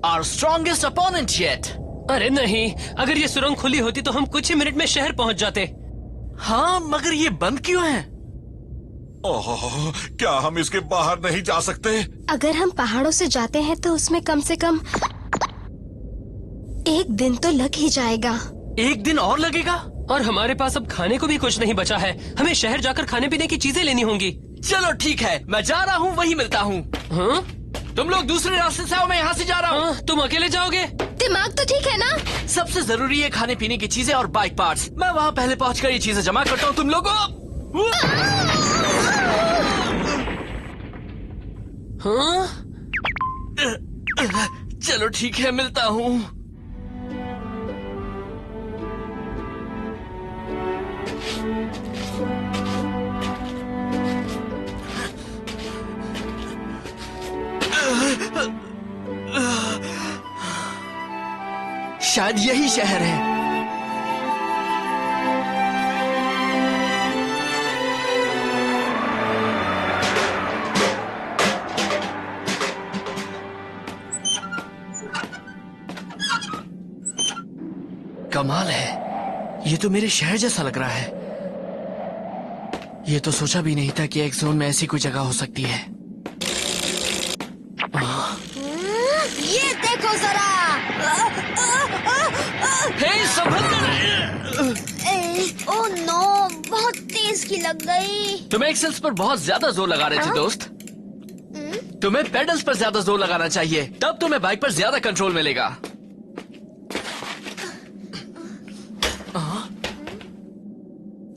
our strongest opponent yet. अरे नहीं, अगर ये सुरंग खुली होती तो हम कुछ ही मिनट में शहर पहुंच जाते। हाँ, मगर ये बंद क्यों है? ओह, क्या हम इसके बाहर नहीं जा सकते? अगर हम पहाड़ों से जाते हैं तो उसमें कम से कम 1 दिन तो लग ही जाएगा। 1 दिन और लगेगा? और हमारे पास अब खाने को भी कुछ नहीं बचा है। हमें शहर जाकर खाने पीने की चीजें लेनी होंगी। चलो ठीक है, मैं जा रहा हूँ, वहीं मिलता हूँ। हाँ? तुम लोग दूसरे रास्ते से आओ, मैं यहाँ से जा रहा हूँ। हाँ, तुम अकेले जाओगे? दिमाग तो ठीक है ना? सबसे जरूरी है खाने पीने की चीजें और बाइक पार्ट्स। मैं वहाँ पहले पहुँचकर ये चीजें जमा करता हूँ तुम लोगों। हाँ? चलो ठीक है, मिलता हूँ। शायद यही शहर है। कमाल है, ये तो मेरे शहर जैसा लग रहा है। ये तो सोचा भी नहीं था कि एक जोन में ऐसी कोई जगह हो सकती है। ये देखो जरा। हे, संभल कर। ओह नो, बहुत तेज की लग गई। तुम एक्सेल्स पर बहुत ज्यादा जोर लगा रहे थे दोस्त। तुम्हें पेडल्स पर ज्यादा जोर लगाना चाहिए, तब तुम्हें बाइक पर ज्यादा कंट्रोल मिलेगा।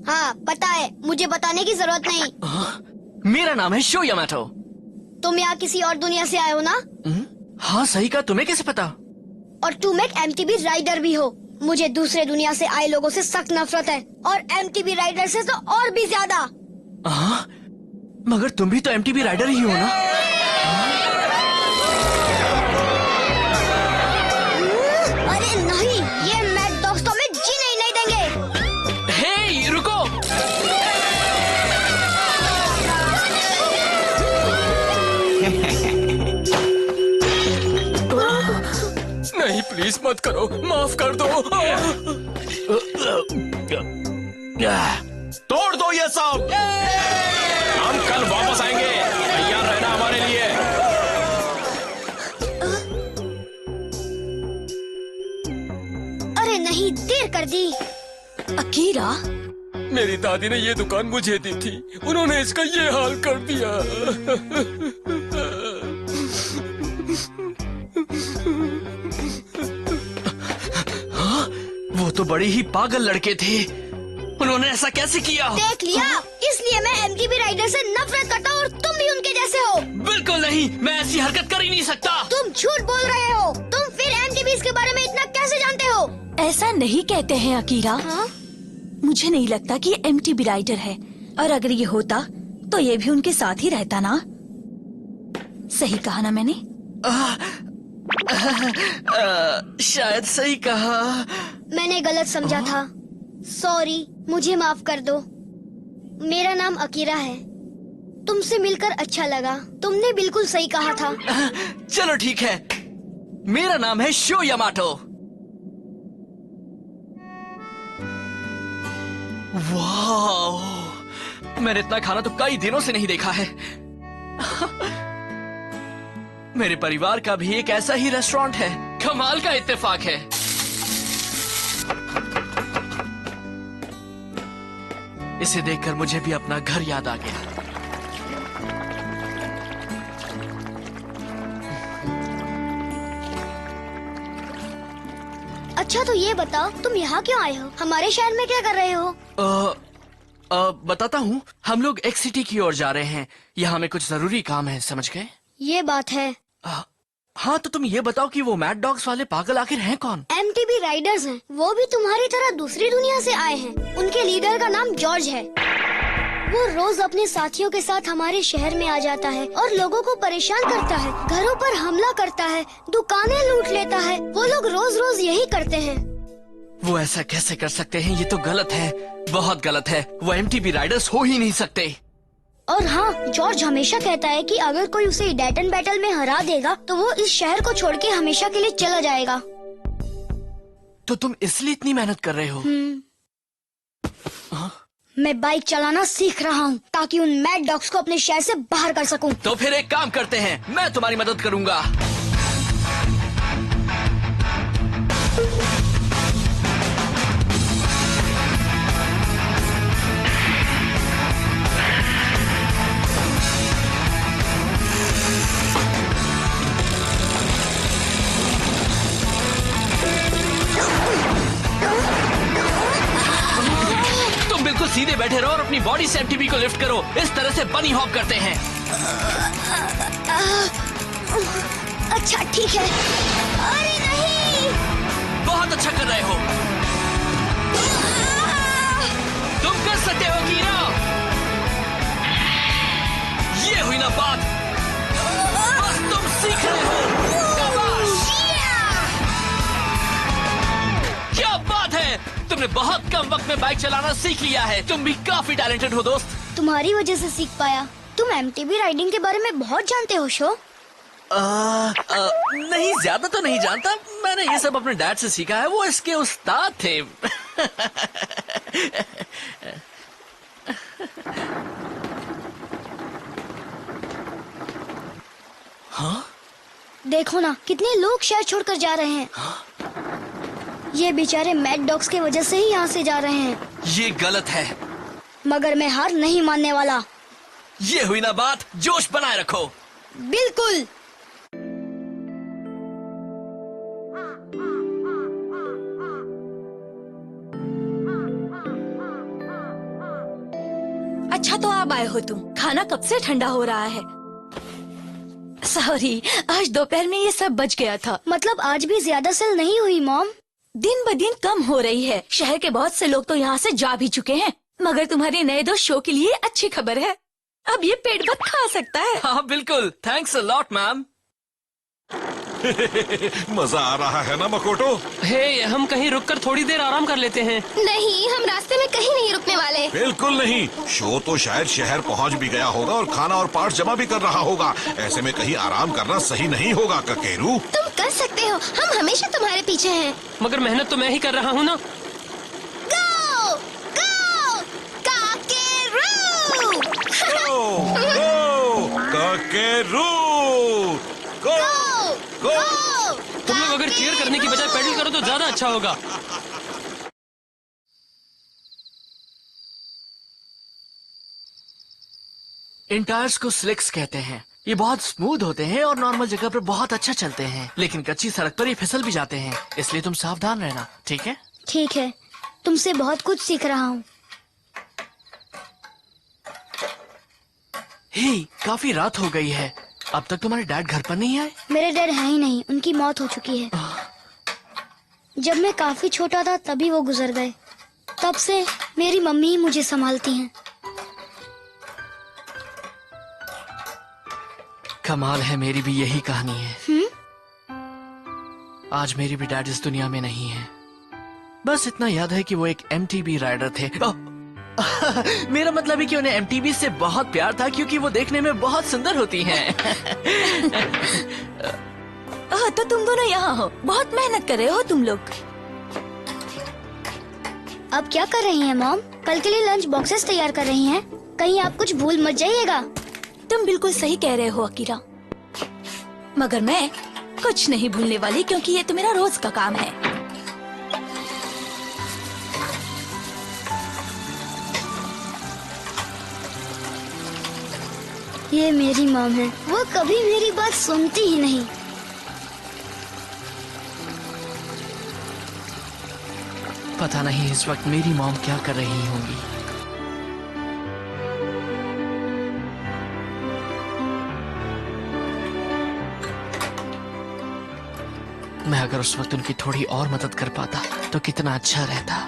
हाँ पता है, मुझे बताने की जरूरत नहीं। मेरा नाम है शो यामाटो। तुम यहाँ किसी और दुनिया से आए हो ना? हाँ सही कहा, तुम्हें कैसे पता? और तुम एक एमटीबी राइडर भी हो। मुझे दूसरे दुनिया से आए लोगों से सख्त नफरत है, और एमटीबी राइडर से तो और भी ज्यादा। मगर तुम भी तो एमटीबी राइडर ही हो ना? अरे नहीं, ये मैड डॉग्स तो हमें जीने ही नहीं देंगे। हे, रुको। नहीं, प्लीज मत करो, माफ कर दो। तोड़ दो ये सब। हम कल वापस आएंगे, तैयार रहना हमारे लिए। अरे नहीं, देर कर दी। अकीरा, मेरी दादी ने ये दुकान मुझे दी थी, उन्होंने इसका ये हाल कर दिया। वो तो बड़े ही पागल लड़के थे, उन्होंने ऐसा कैसे किया? देख लिया, इसलिए मैं एमटीबी राइडर से नफरत करता हूँ और तुम भी उनके जैसे हो। बिल्कुल नहीं, मैं ऐसी हरकत कर ही नहीं सकता। तुम झूठ बोल रहे हो। तुम फिर एमटीबीज के बारे में इतना कैसे जानते हो? ऐसा नहीं कहते हैं अकीरा। मुझे नहीं लगता कि ये एमटीबी राइडर है, और अगर ये होता तो ये भी उनके साथ ही रहता ना। सही कहा ना मैंने? शायद सही कहा। मैंने गलत समझा था, सॉरी, मुझे माफ कर दो। मेरा नाम अकीरा है। तुमसे मिलकर अच्छा लगा, तुमने बिल्कुल सही कहा था। चलो ठीक है, मेरा नाम है शो यामाटो। वाह, मैंने इतना खाना तो कई दिनों से नहीं देखा है। मेरे परिवार का भी एक ऐसा ही रेस्टोरेंट है। कमाल का इत्तेफाक है। इसे देखकर मुझे भी अपना घर याद आ गया। अच्छा तो ये बताओ, तुम यहाँ क्यों आए हो? हमारे शहर में क्या कर रहे हो? बताता हूँ, हम लोग एक सिटी की ओर जा रहे हैं। यहाँ हमें कुछ जरूरी काम है, समझ गए? ये बात है। हाँ तो तुम ये बताओ कि वो मैड डॉग्स वाले पागल आखिर हैं कौन? एमटीबी राइडर्स हैं। वो भी तुम्हारी तरह दूसरी दुनिया से आए हैं। उनके लीडर का नाम जॉर्ज है। वो रोज अपने साथियों के साथ हमारे शहर में आ जाता है और लोगों को परेशान करता है, घरों पर हमला करता है, दुकानें लूट लेता है। वो लोग रोज रोज यही करते हैं। वो ऐसा कैसे कर सकते हैं? ये तो गलत है, बहुत गलत है। वो एमटीबी राइडर्स हो ही नहीं सकते। और हाँ, जॉर्ज हमेशा कहता है कि अगर कोई उसे डेटन बैटल में हरा देगा तो वो इस शहर को छोड़ के हमेशा के लिए चला जाएगा। तो तुम इसलिए इतनी मेहनत कर रहे हो? मैं बाइक चलाना सीख रहा हूँ ताकि उन मैड डॉग्स को अपने शहर से बाहर कर सकूँ। तो फिर एक काम करते हैं, मैं तुम्हारी मदद करूंगा। बिल्कुल सीधे बैठे रहो और अपनी बॉडी से एमटीबी को लिफ्ट करो। इस तरह से बनी हॉप करते हैं। अच्छा ठीक है। अरे नहीं, बहुत अच्छा कर रहे हो। तुम कर सकते हो कीरा। ये हुई ना बात, बस तुम सीख रहे हो। शाबाश। क्या बात है, तुमने बहुत कम वक्त में बाइक चलाना सीख लिया है। तुम भी काफी टैलेंटेड हो दोस्त। तुम्हारी वजह से सीख पाया। तुम एमटीबी राइडिंग के बारे में बहुत जानते हो शो। नहीं, ज्यादा तो नहीं जानता। मैंने ये सब अपने डैड से सीखा है, वो इसके उस्ताद थे। हाँ? देखो ना, कितने लोग शहर छोड़कर जा रहे हैं। ये बेचारे मैड डॉग्स की वजह से ही यहाँ से जा रहे हैं। ये गलत है। मगर मैं हार नहीं मानने वाला। ये हुई ना बात, जोश बनाए रखो। बिल्कुल। अच्छा तो आप आए हो तुम। खाना कब से ठंडा हो रहा है। सॉरी, आज दोपहर में ये सब बच गया था। मतलब आज भी ज्यादा सेल नहीं हुई मॉम? दिन ब दिन कम हो रही है। शहर के बहुत से लोग तो यहाँ से जा भी चुके हैं। मगर तुम्हारे नए दोस्त शो के लिए अच्छी खबर है, अब ये पेट भर खा सकता है। हाँ बिल्कुल, थैंक्स अ लॉट मैम। मजा आ रहा है ना मकोटो? हे, हम कहीं रुककर थोड़ी देर आराम कर लेते हैं। नहीं, हम रास्ते में कहीं नहीं रुकने वाले। बिल्कुल नहीं। शो तो शायद शहर पहुंच भी गया होगा और खाना और पार्ट जमा भी कर रहा होगा। ऐसे में कहीं आराम करना सही नहीं होगा ककेरू। तुम कर सकते हो, हम हमेशा तुम्हारे पीछे हैं। मगर मेहनत तो मैं ही कर रहा हूँ ना। गो गो काकेरू। ककेरू गो गो। तुम लोग अगर चीयर करने की बजाय पेडल करो तो ज्यादा अच्छा होगा। इन टायर्स को स्लिक्स कहते हैं। ये बहुत स्मूथ होते हैं और नॉर्मल जगह पर बहुत अच्छा चलते हैं, लेकिन कच्ची सड़क पर ये फिसल भी जाते हैं। इसलिए तुम सावधान रहना, ठीक है? ठीक है, तुमसे बहुत कुछ सीख रहा हूँ। हे, काफी रात हो गई है। अब तक तुम्हारे डैड घर पर नहीं आए? मेरे डैड है ही नहीं, उनकी मौत हो चुकी है। जब मैं काफी छोटा था तभी वो गुजर गए। तब से मेरी मम्मी ही मुझे संभालती हैं। कमाल है, मेरी भी यही कहानी है। आज मेरी भी डैड इस दुनिया में नहीं है। बस इतना याद है कि वो एक एमटीबी राइडर थे। मेरा मतलब है कि उन्हें एमटीबी से बहुत प्यार था क्योंकि वो देखने में बहुत सुंदर होती हैं। तो तुम दोनों यहाँ हो, बहुत मेहनत कर रहे हो तुम लोग। अब क्या कर रही हैं मॉम? कल के लिए लंच बॉक्सेस तैयार कर रही हैं। कहीं आप कुछ भूल मत जाइएगा। तुम बिल्कुल सही कह रहे हो अकीरा, मगर मैं कुछ नहीं भूलने वाली क्योंकि ये तो मेरा रोज का काम है। ये मेरी मॉम है, वो कभी मेरी बात सुनती ही नहीं। पता नहीं इस वक्त मेरी मॉम क्या कर रही होंगी। मैं अगर उस वक्त उनकी थोड़ी और मदद कर पाता तो कितना अच्छा रहता।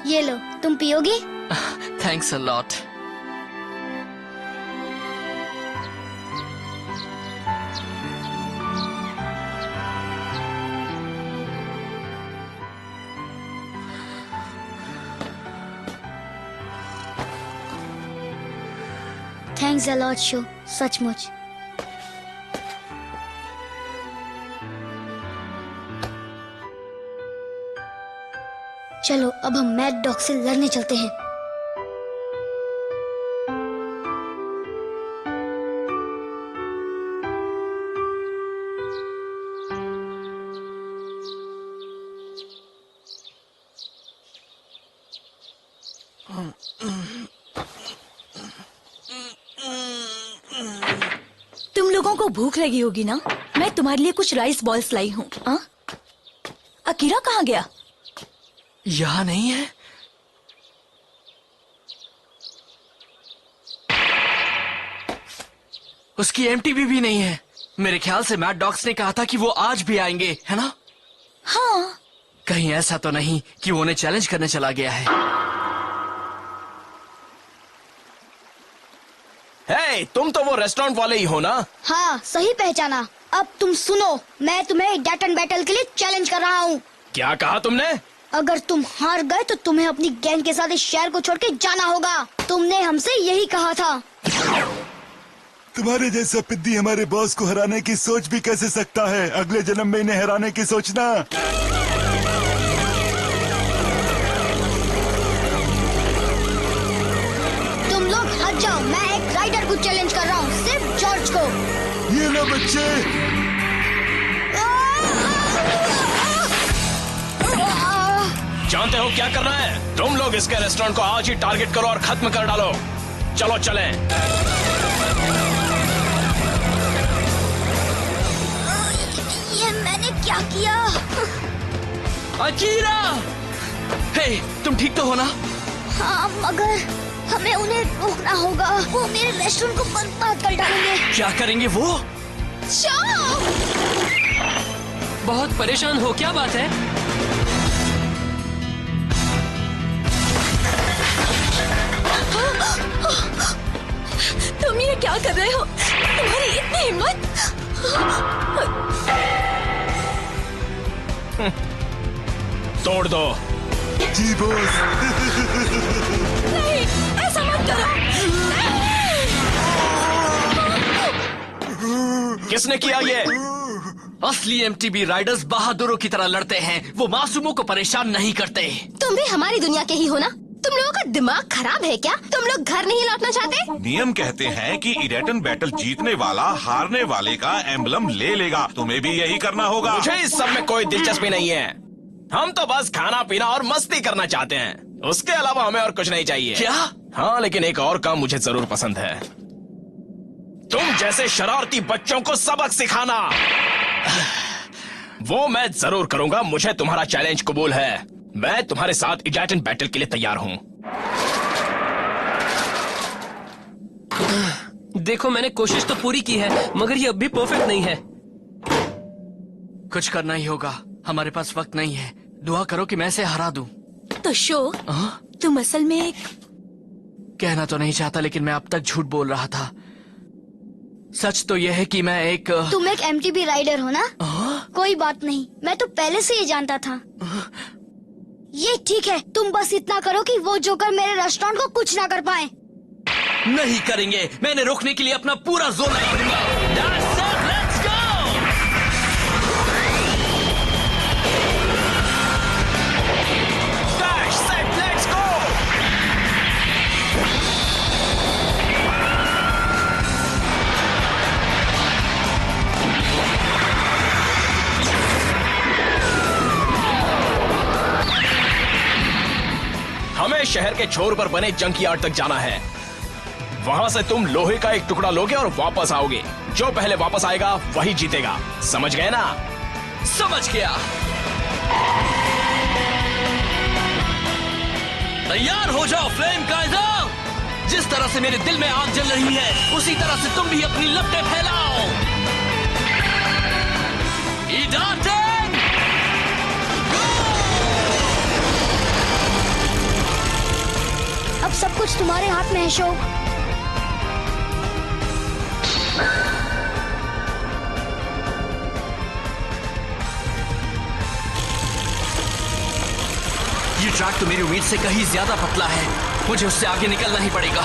ये लो, तुम पियोगी? Thanks a lot. Thanks a lot शो, सचमुच। चलो अब हम मैड डॉग से लड़ने चलते हैं। तुम लोगों को भूख लगी होगी ना? मैं तुम्हारे लिए कुछ राइस बॉल्स लाई हूँ। अकीरा कहाँ गया? यहाँ नहीं है। उसकी एमटीवी भी नहीं है। मेरे ख्याल से मैड डॉग्स ने कहा था कि वो आज भी आएंगे, है ना? हाँ। कहीं ऐसा तो नहीं कि वो उन्हें चैलेंज करने चला गया है? हे, तुम तो वो रेस्टोरेंट वाले ही हो ना? हाँ, सही पहचाना। अब तुम सुनो, मैं तुम्हें डेट एंड बैटल के लिए चैलेंज कर रहा हूँ। क्या कहा तुमने? अगर तुम हार गए तो तुम्हें अपनी गैंग के साथ इस शहर को छोड़ के जाना होगा। तुमने हमसे यही कहा था। तुम्हारे जैसा पिद्दी हमारे बॉस को हराने की सोच भी कैसे सकता है? अगले जन्म में इन्हें हराने की सोचना। तुम लोग हट जाओ, मैं एक राइडर को चैलेंज कर रहा हूँ, सिर्फ जॉर्ज को। ये लो बच्चे। जानते हो क्या करना है? तुम लोग इसके रेस्टोरेंट को आज ही टारगेट करो और खत्म कर डालो। चलो चलें। ये मैंने क्या किया? अकीरा! हे, तुम ठीक तो हो ना? हाँ, मगर हमें उन्हें रोकना होगा। वो मेरे रेस्टोरेंट को बर्बाद कर डालेंगे। क्या करेंगे वो? बहुत परेशान हो, क्या बात है? तुम ये क्या कर रहे हो? तुम्हारी इतनी हिम्मत! तोड़ दो। जी बॉस। नहीं, ऐसा मत करो। किसने किया ये? असली एमटीबी राइडर्स बहादुरों की तरह लड़ते हैं। वो मासूमों को परेशान नहीं करते। तुम भी हमारी दुनिया के ही हो ना? तुम लोगों का दिमाग खराब है क्या? तुम लोग घर नहीं लौटना चाहते? नियम कहते हैं कि इरेटन बैटल जीतने वाला हारने वाले का एम्बलम ले लेगा। तुम्हें भी यही करना होगा। मुझे इस सब में कोई दिलचस्पी नहीं है। हम तो बस खाना पीना और मस्ती करना चाहते हैं। उसके अलावा हमें और कुछ नहीं चाहिए। क्या? हाँ, लेकिन एक और काम मुझे जरूर पसंद है। तुम जैसे शरारती बच्चों को सबक सिखाना। वो मैं जरूर करूंगा। मुझे तुम्हारा चैलेंज कबूल है। मैं तुम्हारे साथ इरेटन बैटल के लिए तैयार हूँ। देखो, मैंने कोशिश तो पूरी की है, मगर ये अब भी परफेक्ट नहीं है। कुछ करना ही होगा। हमारे पास वक्त नहीं है। दुआ करो कि मैं इसे हरा दूं। तो शो, तुम असल में एक... कहना तो नहीं चाहता, लेकिन मैं अब तक झूठ बोल रहा था। सच तो यह है कि मैं एक... तुम एक एमटीबी राइडर हो ना? कोई बात नहीं, मैं तो पहले से ये जानता था। ये ठीक है, तुम बस इतना करो कि वो जोकर मेरे रेस्टोरेंट को कुछ ना कर पाए। नहीं करेंगे। मैंने रोकने के लिए अपना पूरा जोर लगा दूंगा। That's it, let's go! Dash, set, let's go! हमें शहर के छोर पर बने जंक यार्ड तक जाना है। वहां से तुम लोहे का एक टुकड़ा लोगे और वापस आओगे। जो पहले वापस आएगा वही जीतेगा। समझ गए ना? समझ गया। तैयार हो जाओ फ्लेम काइजर। जिस तरह से मेरे दिल में आग जल रही है, उसी तरह से तुम भी अपनी लपटें फैलाओ। इडाटेन गो! अब सब कुछ तुम्हारे हाथ में है शो। ये ट्रैक तो मेरी उम्मीद से कहीं ज्यादा पतला है। मुझे उससे आगे निकलना ही पड़ेगा।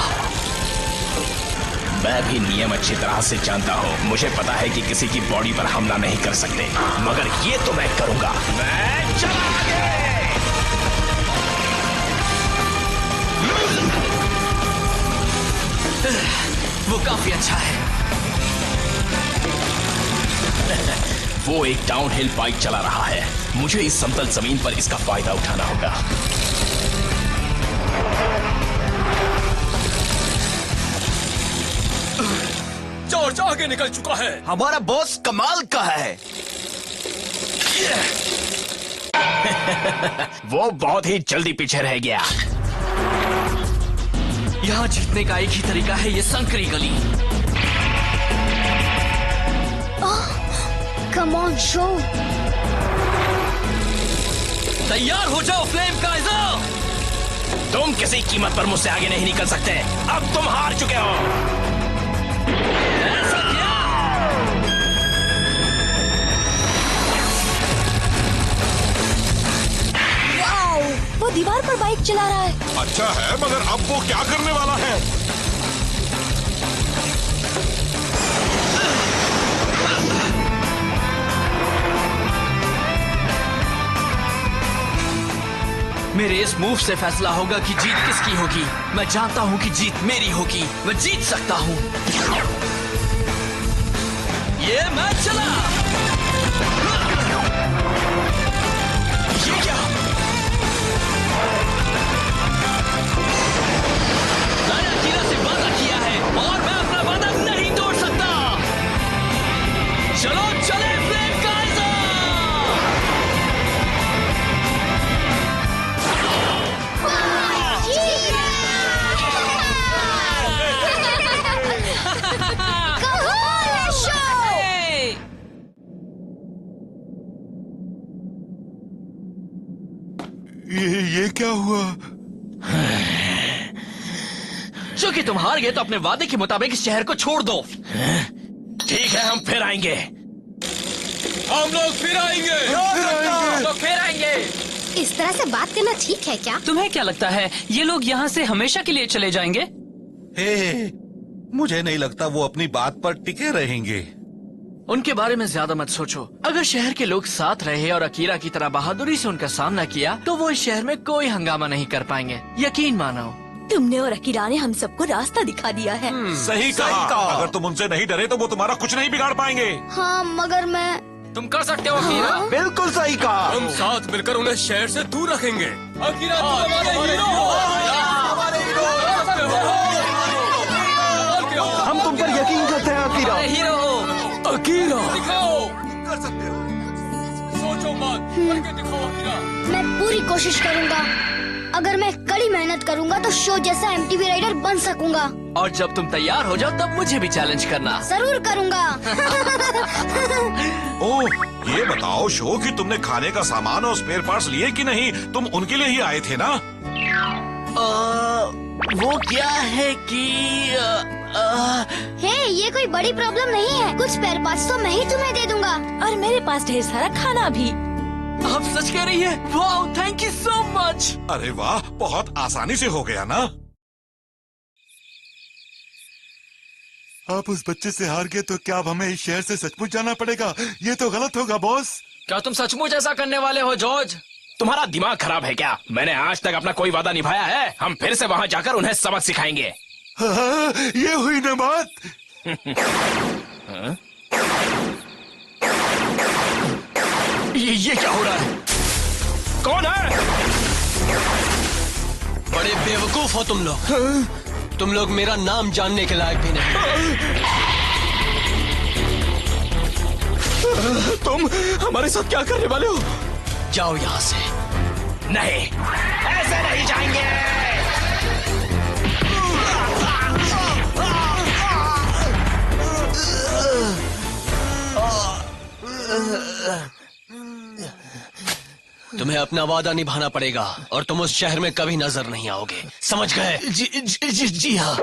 मैं भी नियम अच्छी तरह से जानता हूँ। मुझे पता है कि किसी की बॉडी पर हमला नहीं कर सकते, मगर ये तो मैं करूंगा। मैं चला आगे। वो काफी अच्छा है। वो एक डाउनहिल बाइक चला रहा है। मुझे इस समतल जमीन पर इसका फायदा उठाना होगा। जॉर्ज आगे निकल चुका है। हमारा बॉस कमाल का है। वो बहुत ही जल्दी पीछे रह गया। यहाँ जीतने का एक ही तरीका है, ये संकरी गली। Come on show. तैयार हो जाओ फ्लेम काइजर। तुम किसी कीमत पर मुझसे आगे नहीं निकल सकते। अब तुम हार चुके हो। ऐसा क्या? वाओ, वो दीवार पर बाइक चला रहा है। अच्छा है, मगर अब वो क्या करने वाला है? मेरे इस मूव से फैसला होगा कि जीत किसकी होगी। मैं जानता हूँ कि जीत मेरी होगी। मैं जीत सकता हूँ। ये मैच चला। ये क्या? मैंने अकीरा से वादा किया है और मैं अपना वादा नहीं तोड़ सकता। चलो चले फ्लेम काइजर। ये क्या हुआ? क्योंकि तुम हार गए तो अपने वादे के मुताबिक इस शहर को छोड़ दो। ठीक है, हम फिर आएंगे। हम लोग फिर आएंगे। फिर आएंगे। इस तरह से बात करना ठीक है क्या? तुम्हें क्या लगता है ये लोग यहाँ से हमेशा के लिए चले जाएंगे? हे, मुझे नहीं लगता वो अपनी बात पर टिके रहेंगे। उनके बारे में ज्यादा मत सोचो। अगर शहर के लोग साथ रहे और अकीरा की तरह बहादुरी से उनका सामना किया तो वो इस शहर में कोई हंगामा नहीं कर पाएंगे। यकीन मानो। तुमने और अकीरा ने हम सबको रास्ता दिखा दिया है। सही कहा। अगर तुम उनसे नहीं डरे तो वो तुम्हारा कुछ नहीं बिगाड़ पाएंगे। हाँ, मगर मैं तुम कर सकते हो अकीरा। बिल्कुल सही कहा। हम साथ मिलकर उन्हें शहर से दूर रखेंगे। अकीरा तुम हमारे हीरो हो। हम तुम पर यकीन करते हैं अकीरा। हीरो हो। अकीरा दिखाओ। कर सकते हो। सोचो मत, करके दिखाओ अकीरा। मैं पूरी कोशिश करूंगा। अगर मैं कड़ी मेहनत करूंगा तो शो जैसा एमटीवी राइडर बन सकूंगा। और जब तुम तैयार हो जाओ तब मुझे भी चैलेंज करना। जरूर करूंगा। ओह, ये बताओ शो कि तुमने खाने का सामान और स्पेयर पार्ट्स लिए कि नहीं? तुम उनके लिए ही आए थे ना? वो क्या है कि हे, ये कोई बड़ी प्रॉब्लम नहीं है। कुछ स्पेयर पार्ट्स तो मैं ही तुम्हें दे दूंगा। और मेरे पास ढेर सारा खाना भी। आप सच कह रही है? वाह, थैंक यू सो मच। अरे वाह, बहुत आसानी से हो गया ना? आप उस बच्चे से हार गए तो क्या अब हमें इस शहर से सचमुच जाना पड़ेगा? ये तो गलत होगा बॉस। क्या तुम सचमुच ऐसा करने वाले हो जॉर्ज? तुम्हारा दिमाग खराब है क्या? मैंने आज तक अपना कोई वादा निभाया है? हम फिर से वहाँ जाकर उन्हें सबक सिखाएंगे। हाँ, ये हुई ना बात। ये क्या हो रहा है? कौन है? बड़े बेवकूफ हो तुम लोग। तुम लोग मेरा नाम जानने के लायक भी नहीं। तुम हमारे साथ क्या करने वाले हो? जाओ यहाँ से। नहीं, ऐसे नहीं जाएंगे। तुम्हें अपना वादा निभाना पड़ेगा और तुम उस शहर में कभी नजर नहीं आओगे। समझ गए? जी हाँ।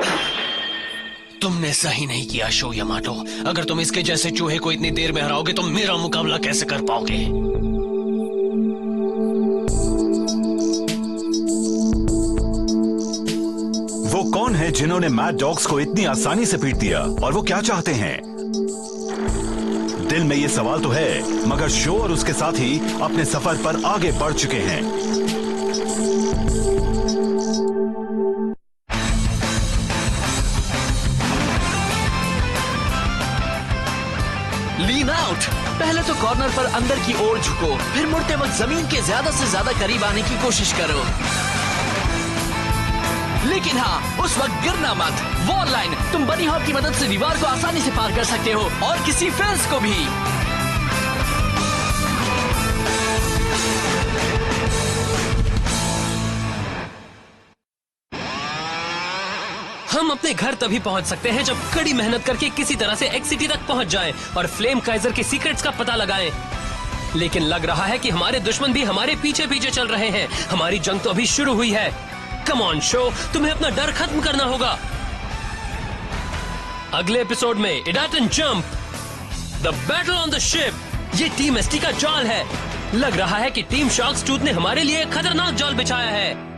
तुमने सही नहीं किया शो यामाटो। अगर तुम इसके जैसे चूहे को इतनी देर में हराओगे तो मेरा मुकाबला कैसे कर पाओगे? वो कौन है जिन्होंने मैड डॉग्स को इतनी आसानी से पीट दिया, और वो क्या चाहते हैं? दिल में ये सवाल तो है, मगर शो और उसके साथी अपने सफर पर आगे बढ़ चुके हैं। लीन आउट। पहले तो कॉर्नर पर अंदर की ओर झुको, फिर मुड़ते वक्त जमीन के ज्यादा से ज्यादा करीब आने की कोशिश करो, लेकिन हाँ, उस वक्त गिरना मत। वॉल लाइन, तुम बनी हॉप की मदद से दीवार को आसानी से पार कर सकते हो, और किसी फेंस को भी। हम अपने घर तभी पहुंच सकते हैं जब कड़ी मेहनत करके किसी तरह से एक्स सिटी तक पहुंच जाएं और फ्लेम काइजर के सीक्रेट्स का पता लगाएं। लेकिन लग रहा है कि हमारे दुश्मन भी हमारे पीछे पीछे चल रहे हैं। हमारी जंग तो अभी शुरू हुई है। कम ऑन शो, तुम्हें अपना डर खत्म करना होगा। अगले एपिसोड में Idaten jump, the battle on the ship. ये टीम एसटी का जाल है। लग रहा है कि टीम शार्क्स टूथ ने हमारे लिए खतरनाक जाल बिछाया है।